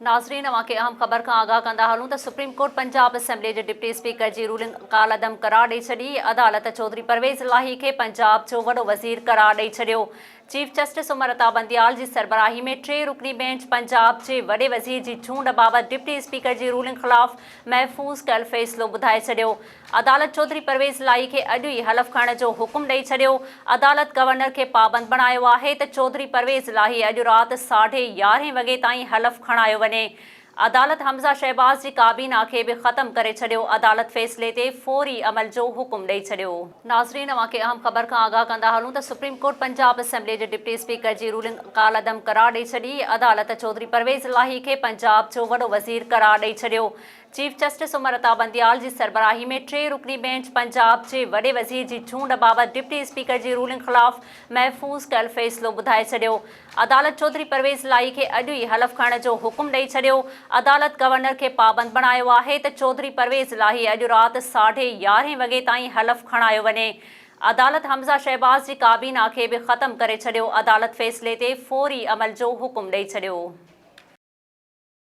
नाज़रीन अवां खे अहम ख़बर का आगाह कंदा हलूं त सुप्रीम कोर्ट पंजाब असेंबली जे डिप्टी स्पीकर जी रूलिंग कालअदम करार ॾेई छॾी। अदालत चौधरी परवेज़ इलाही खे पंजाब जो वॾो वज़ीर करार ॾेई छॾियो। चीफ जस्टिस उमर अता बंदियाल जी सरबराही में 3 रुकनी बेंच पंजाब जे वॾे वज़ीर जी चूंड बाबति डिप्टी स्पीकर जी रूलिंग ख़िलाफ़ महफ़ूज़ कयल फ़ैसिलो ॿुधाए छॾियो। अदालत चौधरी परवेज़ इलाही खे अॼु ई हलफ़ खणण जो हुकुम ॾेई छॾियो। अदालत गवर्नर खे पाबंद बणायो आहे त चौधरी परवेज़ इलाही अॼु राति 11:30 वॻे ताईं हलफ़ खणायो वञे। अदालत हमज़ा शहबाज़ जी काबीना खे बि ख़त्म करे छॾियो। अदालत फ़ैसिले ते फ़ौरी अमल जो हुकुम ॾेई छॾियो। नाज़रीन अवां खे अहम ख़बर खां आगाह कंदा हलूं त सुप्रीम कोर्ट पंजाब असेंबली जे डिप्टी स्पीकर जी रूलिंग कालअदम करार ॾेई छॾी। अदालत चौधरी परवेज़ इलाही खे पंजाब जो वॾो वज़ीर करार ॾेई छॾियो। चीफ जस्टिस उमर अता बंदियाल जी सरबराही में 3 रुकनी बेंच पंजाब जे वॾे वज़ीर जी चूंड बाबति डिप्टी स्पीकर जी रूलिंग ख़िलाफ़ महफ़ूज़ कयल फ़ैसिलो ॿुधाए छॾियो। अदालत चौधरी परवेज़ इलाही खे अॼु ई हलफ़ खणण जो हुकुम ॾेई छॾियो। अदालत गवर्नर खे पाबंद बणायो आहे त चौधरी परवेज़ इलाही अॼु राति 11:30 वॻे ताईं हलफ़ खणायो वञे। अदालत हमज़ा शहबाज़ जी काबीना खे बि ख़त्म करे छॾियो। अदालत फ़ैसिले ते फ़ौरी अमल जो हुकुम ॾेई छॾियो।